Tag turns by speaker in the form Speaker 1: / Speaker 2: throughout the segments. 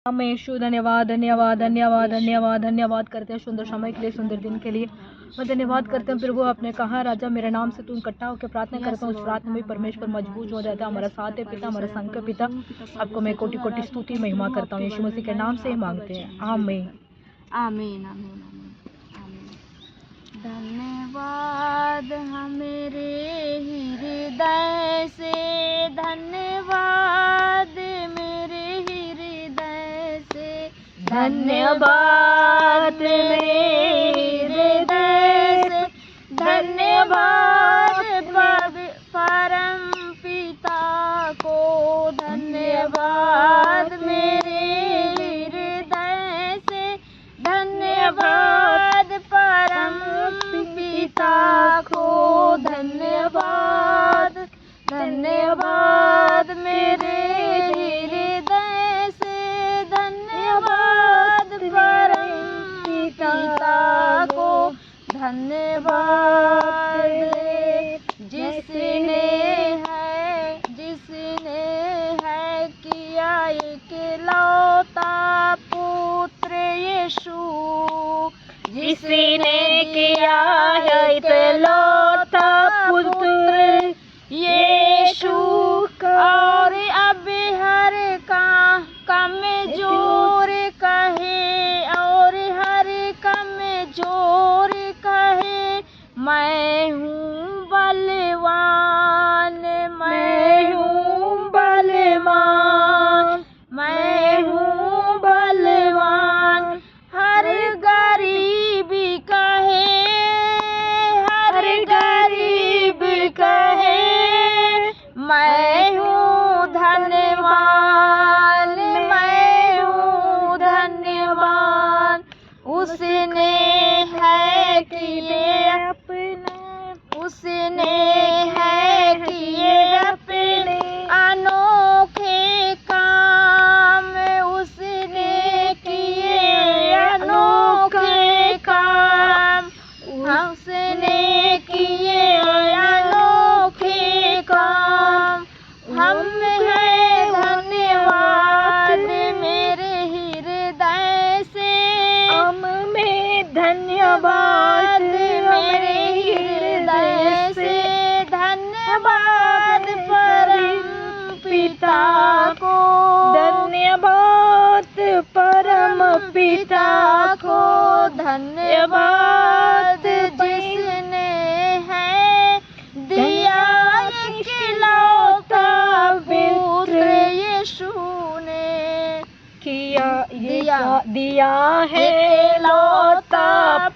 Speaker 1: हमें यीशु धन्यवाद धन्यवाद धन्यवाद धन्यवाद धन्यवाद करते हैं सुंदर समय के लिए, सुंदर दिन के लिए। मैं धन्यवाद करते हैं प्रभु, आपने कहा राजा मेरे नाम से तू इकट्ठा होकर प्रार्थना करता हूँ, उस प्रार्थना में परमेश्वर मजबूत हो जाता है। हमारा साथ है पिता, हमारा संग है पिता। आपको मैं कोटि कोटि स्तुति महिमा करता हूँ, यीशु मसीह के नाम से मांगते हैं, आमीन
Speaker 2: आमीन आमीन आमीन। धन्यवाद मेरे हृदय से, धन्यवाद मेरे हृदय से, धन्यवाद मेरे हृदय से, धन्यवाद परम पिता को, धन्यवाद मेरे हृदय से, धन्यवाद परम पिता को, धन्यवाद धन्यवाद मेरे हृदय से, धन्यवाद परम पिता को, धन्यवाद जिसने है किया इकलौता पुत्र यीशु, जिसने किया है इकलौता पुत्र यीशु, और अब हर कमजोर कहे, और हर कमजोर कहे मैं हूँ बलवान, मैं हूँ बलवान, मैं हूँ बलवान। हर गरीब कहे, हर गरीब कहे मैं हूँ धन्यवान, मैं हूँ धन्यवान। उसने है किए अपने, उसने है किए अपने अनोखे काम, उसने किए अनोखे काम, उसने किए अनोखे काम। हम है धन्यवाद मेरे हृदय से, हम में धन्यवाद मेरे हृदय से, धन्यवाद परम पिता को, धन्यवाद परम पिता को, धन्यवाद जिसने है दिया इकलौता पुत्र यीशु ने, दिया है इकलौता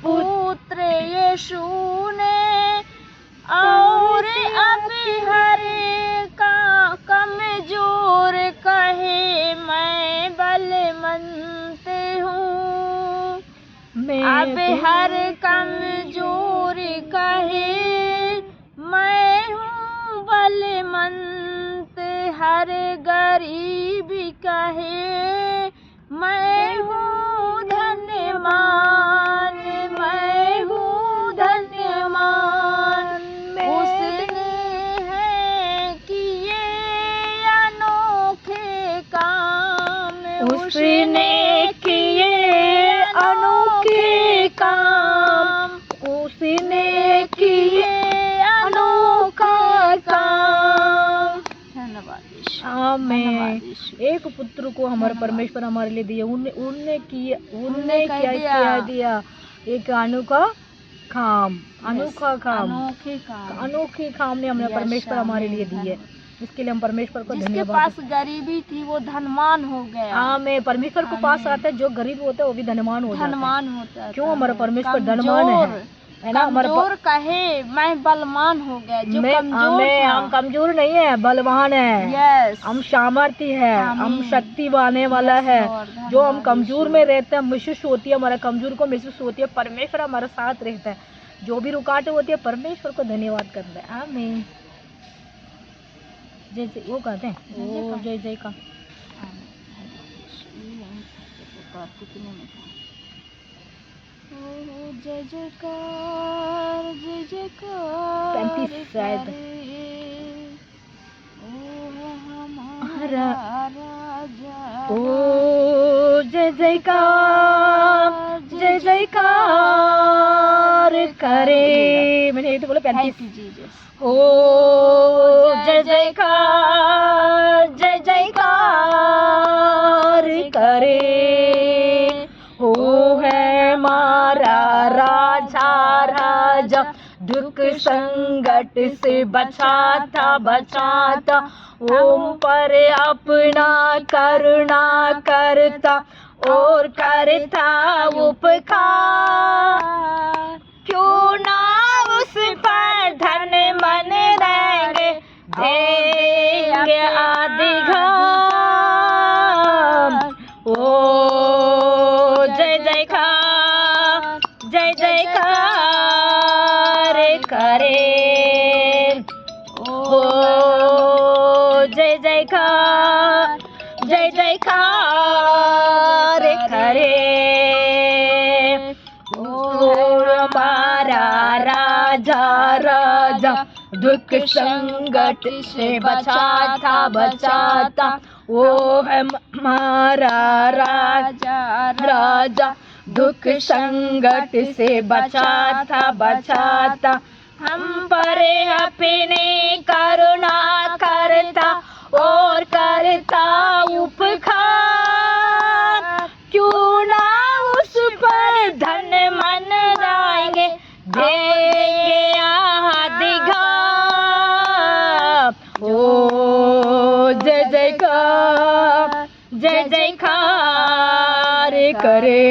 Speaker 2: पुत्र यीशु ने, और अब हर कमजोर कहे मैं बलवंत हूँ, अब हर कमजोर कहे मैं हूँ बलवंत, हर गरीब कहे मैं हूँ धन्यवान, मैं हूँ धन्यवान। उसने है किए अनोखे काम, उसने किए अनोखे काम, उसने किए अनोखा काम। धन्यवाद।
Speaker 1: आमीन। एक पुत्र को हमारे परमेश्वर हमारे लिए दिया, उनने क्या दिया, एक अनोखा काम, अनोखा काम, अनोखे काम ने हमने परमेश्वर हमारे लिए दिए। इसके लिए हम परमेश्वर को धन्यवाद।
Speaker 2: जिसके पास गरीबी थी वो धनवान हो गया।
Speaker 1: आमीन। परमेश्वर के पास आते हैं जो गरीब होते हैं वो भी धनवान हो
Speaker 2: जाते हैं।
Speaker 1: क्यों? हमारा परमेश्वर धनवान है ना।
Speaker 2: कमजोर कहे मैं बलवान हो गया, जो कमजोर था।
Speaker 1: हम कमजोर नहीं है, बलवान है।
Speaker 2: यस।
Speaker 1: हम सामर्थ्य है, हम शक्ति पाने वाला है। जो हम कमजोर में रहते हैं, महसूस होती है, हमारा कमजोर को महसूस होती है, परमेश्वर हमारा साथ रहता है। जो भी रुकावटें होती है परमेश्वर को धन्यवाद करते हैं। आमीन। जय जय वो कहते हैं, ओ जय जय का
Speaker 2: जय जयकार, जय जयकार।
Speaker 1: 35 शायद।
Speaker 2: हमारा राजा,
Speaker 1: ओ जयकार जय जयकार करे। मैंने यही तो बोला 35। ओ जय जयकार जय जयकार करे। ओ है हमारा राजा राजा, दुख संकट से बचाता बचाता, ओम पर अपना करुणा करता और करता उपकार। क्यों ना उस पर धन मन रहेंगे, देंगे अधिकार। ओ जय जयकार जय जयकार करे। ओ जय जयकार जय जयकार करे। ओ हमारा राजा राजा, दुख संकट से बचाता बचाता, वो है हमारा राजा राजा, दुख संकट से बचाता बचाता, हम पर अपने करुणा करता और करता उपकार। क्यों ना उस पर धन मन रहेंगे, देंगे अधिकार। ओ जय जयकार जय जयकार करे।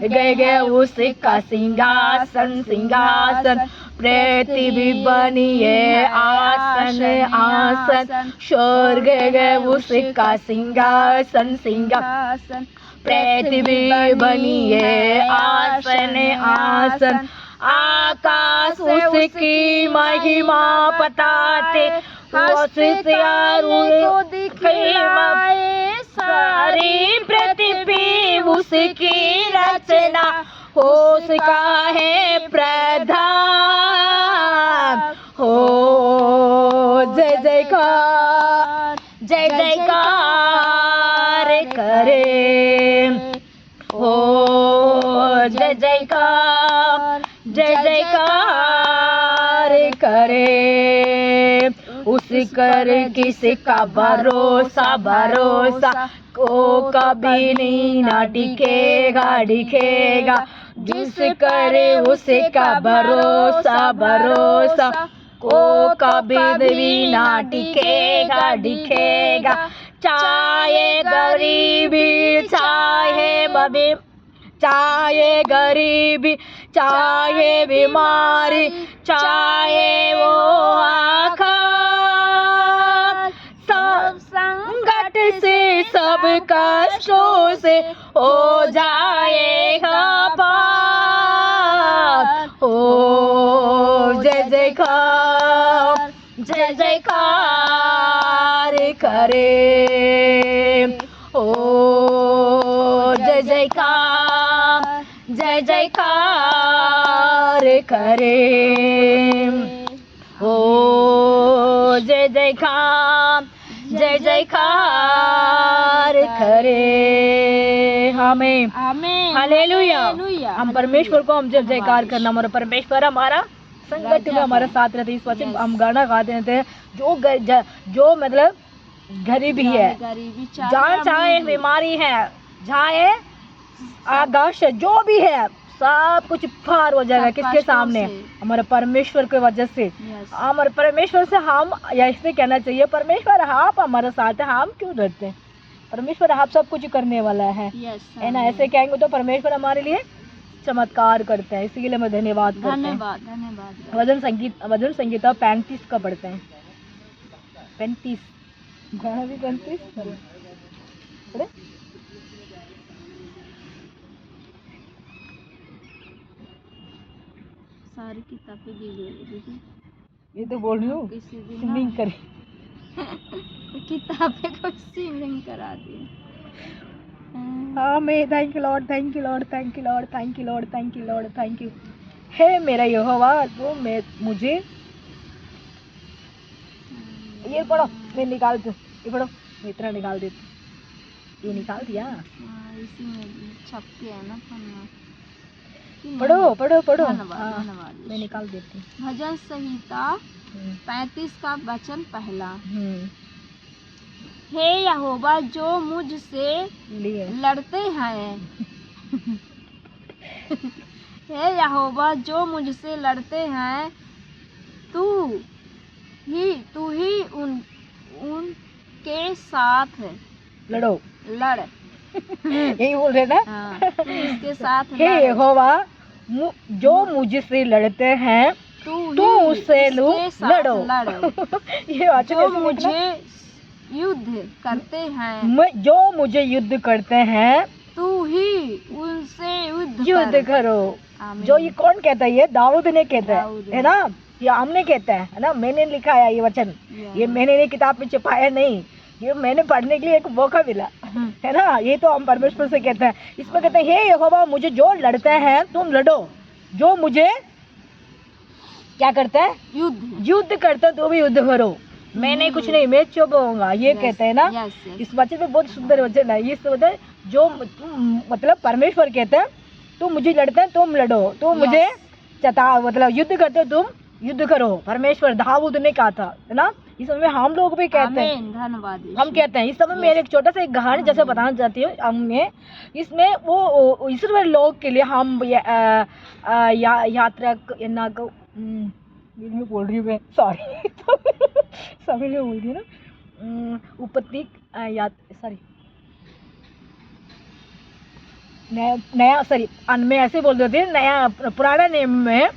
Speaker 1: गए गए उसका सिंहासन सिंहासन, पृथ्वी बनिए आसन आसन। स्वर्ग गए उसका सिंहासन सिंहासन, पृथ्वी बनिए आसन आसन। आकाश उसकी महिमा बताते, को दिखलाए सारी पृथ्वी उसकी रचना, उसका है प्रधान। हो जय जयकार जय जयकार करे। हो जय जयकार जय जयकार करे। उस कर किसका भरोसा भरोसा, को कभी नहीं ना टिकेगा टिकेगा। जिस करे उसका भरोसा भरोसा, को कभी भी ना टिकेगा टिकेगा। चाहे गरीबी चाहे गरीबी, चाहे बीमारी, चाहे वो आखार, सब संकट से सब कष्टों से हो जाएगा पार। ओ जय जयकार जय जयकार करे। ओ जय जयकार जय जयकार करे। ओ जय जयकार जय जयकार करे। हमें हालेलुया। हम परमेश्वर को हम जब जयकार करना, हमारा परमेश्वर हमारा संगत में हमारा साथ रहते। इस वचन हम गाना गाते रहते हैं। जो मतलब गरीबी है, जहाँ चाहे बीमारी है, चाहे आदर्श जो भी है, सब कुछ पार हो जाएगा। किसके सामने? हमारे परमेश्वर के वजह से। हमारे परमेश्वर से हम ऐसे कहना चाहिए, परमेश्वर आप हमारे साथ है, हम क्यों डरते हैं? परमेश्वर आप सब कुछ करने वाला है ना। ऐसे कहेंगे तो परमेश्वर हमारे लिए चमत्कार करते हैं। इसीलिए मैं धन्यवाद करते हैं।
Speaker 2: धन्यवाद।
Speaker 1: वजन संगीता 35 का पढ़ते हैं। 35 गाना भी 35 पढ़े।
Speaker 2: सारी किताबें दी गई।
Speaker 1: ये तो बोल रही हूँ स्विमिंग करें।
Speaker 2: किताबें को स्विमिंग करा दी।
Speaker 1: हाँ मैं thank you lord thank you lord thank you lord thank you lord thank you lord thank you. हे मेरा यहोवा, वो मुझे ये पढ़ो, मैं निकाल दूँ। ये पढ़ो, मैं इतना निकाल देती। ये निकाल दिया।
Speaker 2: इसी में छप के है ना पन्ना।
Speaker 1: पढ़ो पढ़ो पढ़ो।
Speaker 2: धन्यवाद
Speaker 1: हाँ,
Speaker 2: धन्यवाद।
Speaker 1: मैं निकाल देती हूँ।
Speaker 2: भजन संहिता 35 का वचन पहला। हे यहोवा जो मुझसे
Speaker 1: लिए
Speaker 2: लड़ते हैं हे यहोवा जो मुझसे लड़ते हैं तू ही उनके साथ
Speaker 1: लड़ो।
Speaker 2: लड़।
Speaker 1: यही बोल रहे ना।
Speaker 2: हाँ, तू इसके साथ
Speaker 1: हे
Speaker 2: लड़।
Speaker 1: यहोवा जो मुझसे लड़ते हैं तू उससे लड़ो। ये वचन
Speaker 2: जो
Speaker 1: ऐसे
Speaker 2: मुझे
Speaker 1: देखना।
Speaker 2: युद्ध करते हैं
Speaker 1: जो मुझे युद्ध करते हैं
Speaker 2: तू ही उनसे
Speaker 1: युद्ध करो।
Speaker 2: आमीन।
Speaker 1: जो ये कौन कहता है? ये दाऊद ने कहता
Speaker 2: दाऊद
Speaker 1: है ना। ये हमने कहता है ना। मैंने लिखा है ये वचन। ये मैंने नहीं किताब में छुपाया नहीं, ये मैंने पढ़ने के लिए एक मौका मिला है ना। ये तो हम परमेश्वर से कहते हैं। इसमें कहते हैं हे यहोवा मुझे जो लड़ते हैं तुम लड़ो, जो मुझे क्या करते हैं? युद्ध करते हैं तो भी युद्ध करो। मैंने कुछ नहीं, मैं चुप होऊंगा, ये कहते हैं ना। इस वचन में बहुत सुंदर वचन है। ये वचन जो मतलब परमेश्वर कहते हैं तुम मुझे लड़ते हैं तुम लड़ो, तुम मुझे मतलब युद्ध करते हो तुम युद्ध करो। परमेश्वर दाऊद ने कहा था, है ना। इस समय हम लोग भी कहते हैं,
Speaker 2: धन्यवाद।
Speaker 1: हम कहते हैं। इस समय मैं एक छोटा सा एक कहानी जैसे बताना चाहती हूँ। हमने इसमें वो इस्राएल लोग के लिए हम यात्रा में बोल रही हूँ मैं, सॉरी समझ में बोल रही हूँ ना। उपतिक सॉरी नया सॉरी मैं ऐसे बोल देती हूँ। नया पुराना नेम में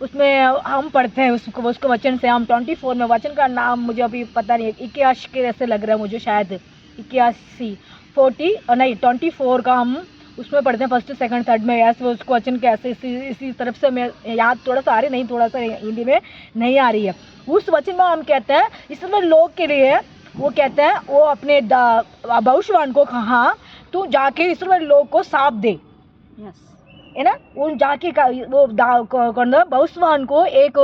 Speaker 1: उसमें हम पढ़ते हैं उसको वचन से। हम 24 में वचन का नाम मुझे अभी पता नहीं, 81 के ऐसे लग रहा है मुझे, शायद 81 40 नहीं 24 का हम उसमें पढ़ते हैं। फर्स्ट सेकंड थर्ड में ऐसे उसको वचन के ऐसे इसी तरफ से मैं याद थोड़ा सा आ रही, नहीं थोड़ा सा हिंदी में नहीं आ रही है। उस वचन में हम कहते हैं इसमें लोग के लिए वो कहते हैं वो अपने भविष्यवाणी को कहा तू जाके इसमें लोग को साफ दे, है ना। उन जाके का वो भविष्यवाणी को एक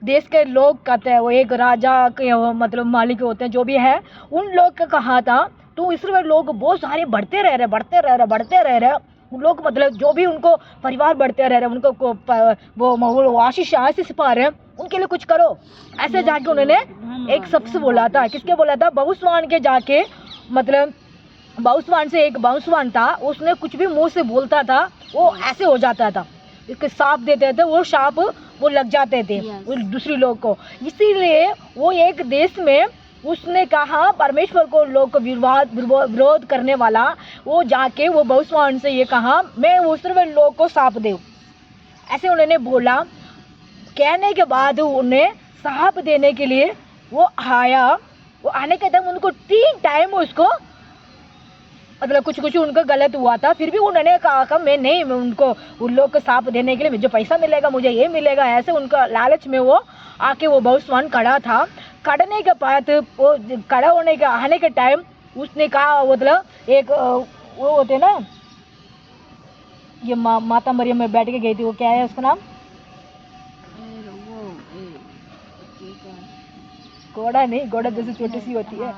Speaker 1: देश के लोग कहते हैं, वो एक राजा के मतलब मालिक होते हैं जो भी है, उन लोग का कहा था तो इसमें लोग बहुत सारे बढ़ते रह रहे। उन लोग मतलब जो भी उनको परिवार बढ़ते रह रहे, उनको वो आशीष पा रहे हैं, उनके लिए कुछ करो। ऐसे जाके उन्होंने एक शख्स बोला था। किसके बोला था? भविष्यवाणी के जाके मतलब भविष्यवाणी से एक भविष्यवाणी था, उसने कुछ भी मुंह से बोलता था वो ऐसे हो जाता था। इसके साप देते थे, वो साप वो लग जाते थे दूसरे लोग को। इसीलिए वो एक देश में उसने कहा परमेश्वर को लोग को विरोध करने वाला, वो जाके वो भविष्यवाणी से ये कहा मैं दूसरे लोग को साप दूं। ऐसे उन्होंने बोला। कहने के बाद उन्हें साप देने के लिए वो आया। वो आने के टाइम उनको 3 टाइम उसको मतलब कुछ उनका गलत हुआ था, फिर भी उन्होंने कहा मैं नहीं, मैं उनको उन लोग को साप देने के लिए मुझे पैसा मिलेगा, मुझे ये मिलेगा। ऐसे उनका लालच में वो आके वो भविष्यवाणी खड़ा था। खड़ने के बाद वो खड़ा होने के आने के टाइम उसने कहा मतलब एक वो होते ना, ये माता मरियम में बैठ के गई थी, वो क्या है उसका नाम? घोड़ा नहीं, घोड़ा जैसे छोटी सी होती है,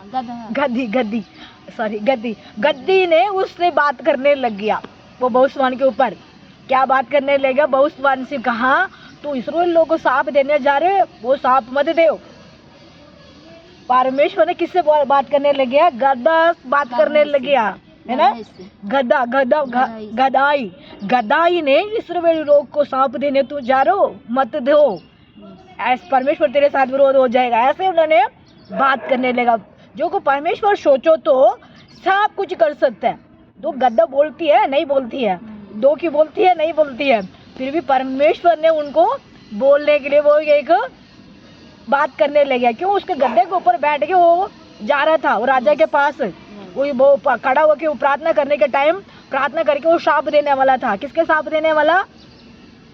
Speaker 1: गद्दी ने उससे बात करने लग गया वो भविष्यवाणी के ऊपर। क्या बात करने लगा? भविष्यवाणी से कहा तो इस्राएल लोगों को साप देने जा रहे हो, वो साप मत दो। परमेश्वर ने किससे बात करने लग गया? गधा बात करने लग गया, है ना। गदाई ने इस्राएल लोग को साप देने तू जा रहे हो, मत दो, ऐसे परमेश्वर तेरे साथ विरोध हो जाएगा। ऐसे उन्होंने बात करने लगा। जो को परमेश्वर सोचो तो सब कुछ कर सकते हैं। दो गद्दा बोलती है नहीं बोलती है, दो की बोलती है नहीं बोलती है, फिर भी परमेश्वर ने उनको बोलने के लिए वो एक बात करने लगे। क्यों? उसके गद्दे के ऊपर बैठ के वो जा रहा था वो राजा के पास। वो खड़ा होकर वो प्रार्थना करने के टाइम प्रार्थना करके वो शाप देने वाला था। किसके शाप देने वाला?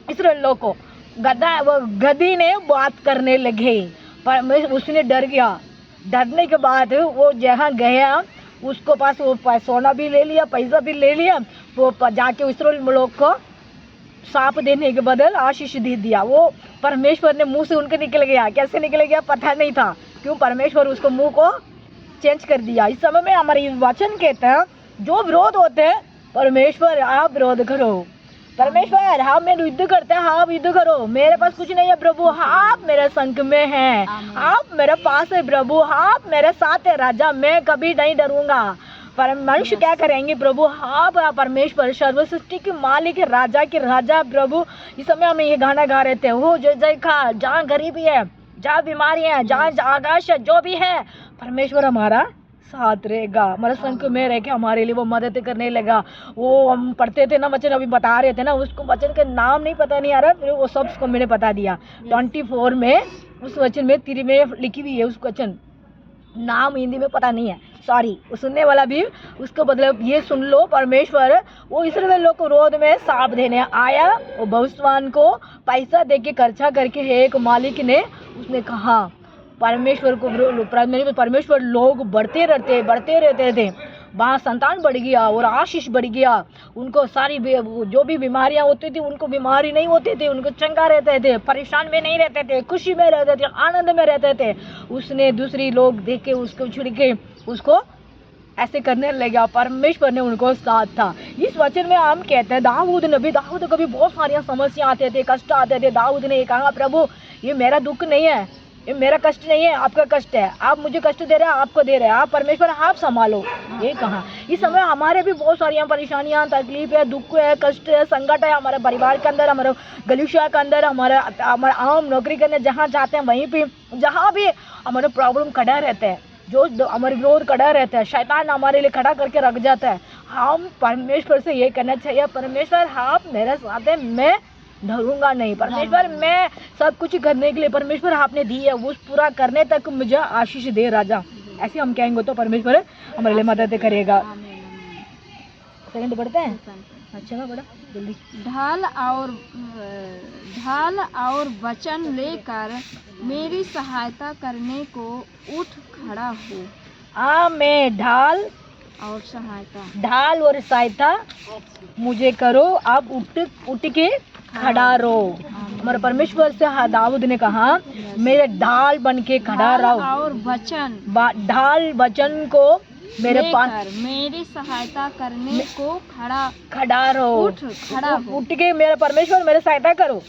Speaker 1: इस्राएल लोग को। गद्दी ने बात करने लगे पर उसने डर गया। डरने के बाद वो जहाँ गया उसको पास वो सोना भी ले लिया, पैसा भी ले लिया। वो जाके इस्राएल लोग को साप देने के बदल आशीष दे दिया। वो परमेश्वर ने मुंह से उनके निकल गया। कैसे निकल गया पता नहीं था, क्यों? परमेश्वर उसको मुंह को चेंज कर दिया। इस समय में हमारे वचन कहते हैं जो विरोध होते हैं परमेश्वर आप विरोध करो। परमेश्वर हम में युद्ध करते हैं, आप युद्ध करो। मेरे पास कुछ नहीं है प्रभु, आप मेरे संग में हैं, आप मेरे पास है प्रभु, आप मेरे साथ है राजा, मैं कभी नहीं डरूंगा। पर मनुष्य क्या करेंगे प्रभु, आप परमेश्वर सर्व सृष्टि के मालिक है, राजा के राजा प्रभु। इस समय हम ये गाना गा रहे थे, हो जय जय खा, जहाँ गरीबी है, जहाँ बीमारी है, जहाँ आकाश है, जो भी है परमेश्वर हमारा साथ रहेगा, हमारे संग में रह के हमारे लिए वो मदद करने लगा। वो हम पढ़ते थे ना वचन, अभी बता रहे थे ना, उसको वचन का नाम नहीं पता नहीं आ रहा, फिर वो सब को मैंने बता दिया। 24 में उस वचन में 3 में लिखी हुई है, उस वचन नाम हिंदी में पता नहीं है, सॉरी। सुनने वाला भी उसको मतलब ये सुन लो, परमेश्वर वो इस्राएल लोग को रोध में साफ देने आया। वो भविष्यवाण को पैसा दे के खर्चा करके एक मालिक ने उसने कहा परमेश्वर लोग बढ़ते रहते थे, वहाँ संतान बढ़ गया और आशीष बढ़ गया। उनको सारी जो भी बीमारियां होती थी उनको बीमारी नहीं होती थी, उनको चंगा रहते थे, परेशान में नहीं रहते थे, खुशी में रहते थे, आनंद में रहते थे। उसने दूसरी लोग देख के उसको छुड़ के उसको ऐसे करने लगा, परमेश्वर ने उनको साथ था। इस वचन में हम कहते हैं दाऊद को भी बहुत सारी समस्या आते थे, कष्ट आते थे। दाऊद ने कहा प्रभु ये मेरा दुख नहीं है, ये मेरा कष्ट नहीं है, आपका कष्ट है, आप मुझे कष्ट दे रहे हैं, आपको दे रहे हैं, आप परमेश्वर आप संभालो, ये कहा। इस समय हमारे भी बहुत सारी परेशानियां, तकलीफ है, दुख है, कष्ट है, संकट है, हमारे परिवार के अंदर, हमारे गलीचा के अंदर, हमारा आम नौकरी करने जहाँ जाते हैं वहीं पे, जहाँ भी हमारे प्रॉब्लम खड़ा रहता है, जो हमारे विरोध खड़ा रहता है, शैतान हमारे लिए खड़ा करके रख जाता है, हम परमेश्वर से ये कहना चाहिए परमेश्वर आप मेरे साथ है, मैं डरूंगा नहीं। परमेश्वर मैं सब कुछ करने के लिए परमेश्वर आपने दी है, उस पूरा करने तक मुझे आशीष दे राजा। ऐसे हम कहेंगे तो परमेश्वर हमारे लिए मदद करेगा। सेकंड पढ़ते हैं, अच्छा ना बड़ा जल्दी।
Speaker 2: ढाल और वचन लेकर मेरी सहायता करने को उठ खड़ा हो।
Speaker 1: मैं ढाल
Speaker 2: और सहायता
Speaker 1: मुझे करो, आप उठ के खड़ा रहो। हमारे परमेश्वर से दाऊद ने कहा मेरे ढाल बन के खड़ा रहो,
Speaker 2: और
Speaker 1: ढाल वचन को मेरे पास
Speaker 2: मेरी सहायता करने को
Speaker 1: खड़ा रहो, उठ के मेरा परमेश्वर मेरे सहायता करो,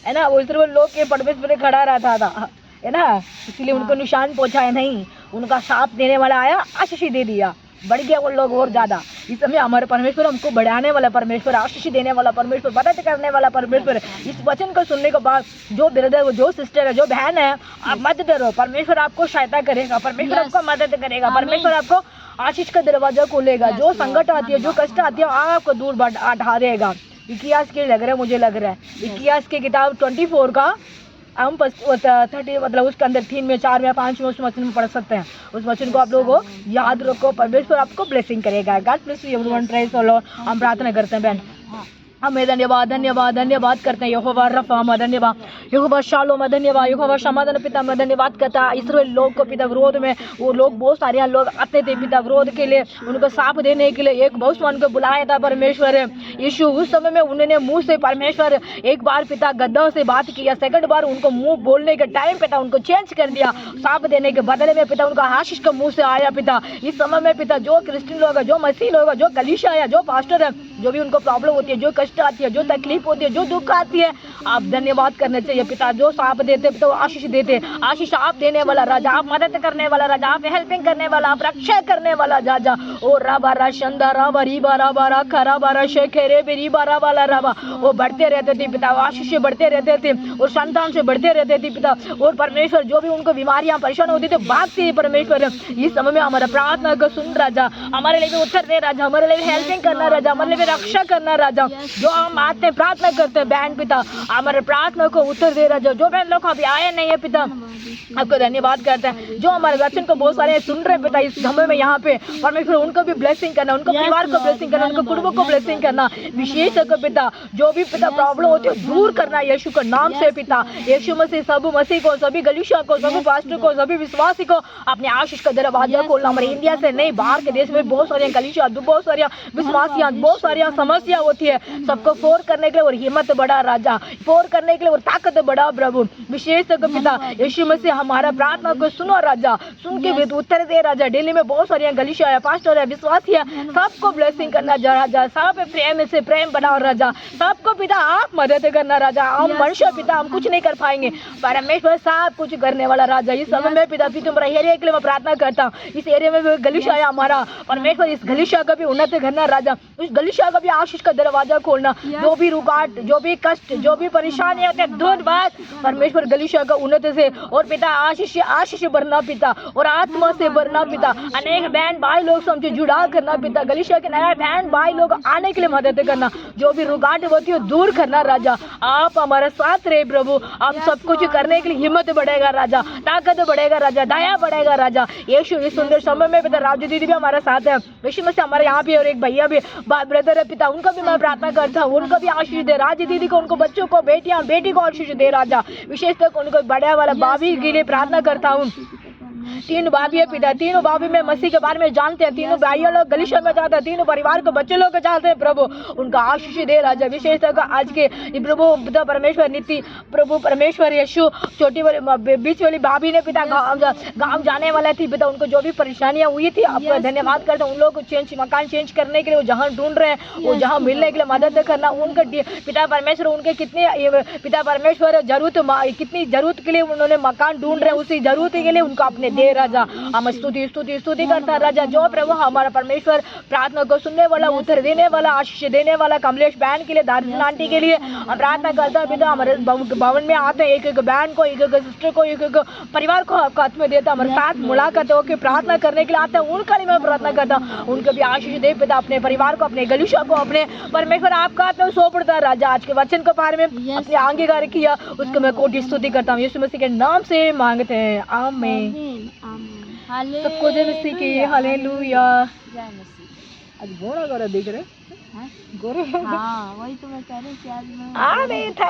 Speaker 1: है ना। वो इस्राएल लोग के परमेश्वर खड़ा रहता था, है ना, इसलिए उनको निशान पहुंचाया नहीं, उनका साथ देने वाला आया, आशीष दे दिया, बढ़ गया वो लोग और ज्यादा। इस समय हमारे परमेश्वर हमको बढ़ाने वाला परमेश्वर, आशीष देने वाला परमेश्वर, मदद करने वाला परमेश्वर। इस वचन को सुनने के बाद जो ब्रदर, जो सिस्टर है, जो बहन है, आप मत डरो, परमेश्वर आपको सहायता करेगा, परमेश्वर आपको मदद करेगा, परमेश्वर आपको आशीष का दरवाजा खोलेगा। जो संकट आती है, जो कष्ट आती है, आपको दूर हटा देगा। इतिहास के लग रहा है, मुझे लग रहा है इतिहास की किताब 24 का हम 30 मतलब उसके अंदर 3 में 4 में 5 में उस वचन में पढ़ सकते हैं। उस वचन को आप लोगों को याद रखो, परमेश्वर आपको ब्लेसिंग करेगा। God bless you everyone, praise the Lord. हम प्रार्थना करते हैं बहन, हमें धन्यवाद करते हैं यहोवा रफा, धन्यवाद यहोवा शालोम, धन्यवाद यहोवा समाधान पिता, मैं धन्यवाद करता है इस्राएल लोग को पिता विरोध में। वो लोग बहुत सारे लोग आते थे पिता विरोध के लिए, उनको साफ देने के लिए एक भविष्यवाणी को बुलाया था परमेश्वर यीशु। उस समय में उन्होंने मुंह से परमेश्वर एक बार पिता गद्दा से बात किया, सेकंड बार उनको मुंह बोलने के टाइम पिता उनको चेंज कर दिया, साफ देने के बदले में पिता उनका आशीष का मुंह से आया पिता। इस समय में पिता जो क्रिश्चियन लोग है, जो मसीह लोग है, जो कलीसिया है, जो पास्टर है, जो भी उनको प्रॉब्लम होती है, जो कष्ट आती है, जो तकलीफ होती है, जो दुख आती है, आप धन्यवाद करने चाहिए पिता। जो साफ देते तो आशीष देते, आशीष आप देने वाला राजा, आप मदद करने वाला राजा, आप हेल्पिंग करने वाला, आप रक्षा करने वाला राजा। ओ राबा शंदा राबा रीबा राबा राखा राबा शेखेरे बेरीबा राबा राबा, वो बढ़ते रहते थे पिता, आशीष बढ़ते रहते थे और संतान से बढ़ते रहते थे पिता। और परमेश्वर जो भी उनको बीमारियां परेशान होती थी भागते परमेश्वर। इस समय में हमारा प्रार्थना को सुन राजा, हमारे लिए उत्तर दे राजा, हमारे लिए हेल्पिंग करना राजा, हमारे लिए रक्षा करना राजा। जो हम आते प्रार्थना करते हैं बहन पिता, हमारे प्रार्थना को उत्तर दे राजा। जो बहन लोग अभी आए नहीं है पिता, आपको धन्यवाद करते हैं। जो हमारे वचन को बहुत सारे सुन रहे पिता इस समय में यहाँ पे, परमेश्वर उनको भी ब्लेसिंग करना, उनको परिवार को ब्लेसिंग करना, उनको कुटुंबों को ब्लेसिंग करना, विशेष पिता जो भी पिता प्रॉब्लम होती है दूर करना यीशु के नाम से पिता। यीशु मसीह सब मसीह को, सभी गलीशिया को, सभी पास्टर को, सभी विश्वासी को अपने आशीष का दरवाजा खोलना। हमारे इंडिया से नहीं, बाहर के देश में बहुत सारी गलीशिया, बहुत सारी विश्वासियां, बहुत सारी समस्या होती है, सबको फोर करने के लिए और हिम्मत बड़ा राजा, फोर करने के लिए और ताकत बड़ा प्रभु। विशेष पिता यीशु मसीह हमारा प्रार्थना को सुनो राजा, सुन के भी उत्तर दे राजा। दिल्ली में बहुत सारे गलीशा है, पास्टर है, विश्वासी है, सबको ब्लेसिंग करना राजा, सब प्रेम से प्रेम बनाओ राजा, सबको पिता आप मदद करना राजा। हम मनुष्य पिता हम कुछ नहीं कर पाएंगे, परमेश्वर सब कुछ करने वाला राजा। इस समय में पिता तुम्हारा एरिया के लिए मैं प्रार्थना करता हूँ, इस एरिया में भी गलीशा है हमारा परमेश्वर, इस गलीशा का भी उन्नति करना राजा, उस गलीशा का भी आशीष का दरवाजा खोलना। जो भी रुकावट, जो भी कष्ट, जो भी परेशानी आते हैं दूर बात परमेश्वर गलीशा का उन्नति से और पिता आशीष भरना पिता और आत्मा से भरना पिता। अनेक बहन भाई लोग समझे जुड़ा करना पिता, गलीशा के नया बहन भाई लोग आने के लिए मदद करना, जो भी रुकावट होती है दूर करना राजा। आप हमारे साथ रहे प्रभु, हम सब कुछ करने के लिए हिम्मत बढ़ेगा राजा, ताकत बढ़ेगा राजा, दया बढ़ेगा राजा। यीशु इस सुंदर समय में पिता राजू दीदी भी हमारे साथ है, यीशु मसीह हमारे यहाँ भी और एक भैया भी ब्रदर है पिता, उनका भी मैं प्रार्थना करता हूँ, उनको भी आशीष दे राजू दीदी को, उनको बच्चों को, बेटियां बेटी को आशीष दे राजा। विशेषतः उनको बड़ा वाला भाभी के लिए प्रार्थना करता हूँ। तीनों भाभी है पिता, तीनों भाभी में मसीह के बारे में जानते हैं, तीनों भाइयों लोग गलीशा में जाते हैं, तीनों परिवार को बच्चे लोग चाहते हैं प्रभु, उनका आशीष दे राजा। विशेषतः आज के प्रभु पिता परमेश्वर नीति प्रभु परमेश्वर यीशु छोटी वाली बीच वाली भाभी ने पिता गाँव जाने वाला थी पिता, उनको जो भी परेशानियां हुई थी आपका धन्यवाद करता हूँ। उन लोग को मकान चेंज करने के लिए वो जहाँ ढूंढ रहे हैं, वो जहाँ मिलने के लिए मदद करना, उनका पिता परमेश्वर उनके कितने पिता परमेश्वर कितनी जरूरत के लिए उन्होंने मकान ढूंढ रहे हैं, उसी जरूरत के लिए उनको अपने दे राजा। हम स्तुति करता राजा। जो प्रभु हमारा परमेश्वर प्रार्थना को सुनने वाला, उत्तर देने वाला, आशीष देने वाला, कमलेश बहन के लिए, दार्जिलिंग आंटी के लिए हम प्रार्थना करता है पिता। हमारे भवन में आते हैं, एक एक बहन को, एक एक सिस्टर को, एक एक परिवार को आपका हाथ में देता, हमारे साथ मुलाकात होकर प्रार्थना करने के लिए आते हैं, उनका लिए मैं प्रार्थना करता हूँ, उनको भी आशीष दे पिता, अपने परिवार को, अपने गलीशा को, अपने परमेश्वर आपका हाथ में सौंपता राजा। आज के वचन को बारे में अपने आंगीकार किया, उसको मैं कोटि स्तुति करता हूँ, यीशु मसीह के नाम से मांगते हैं, आमीन। सबको जय मसीह की, हालेलुया। आज गोरा गोरा दिख रहे, गोरे,
Speaker 2: हाँ वही तो मैं कह रही थी आज मैं
Speaker 1: आमीन।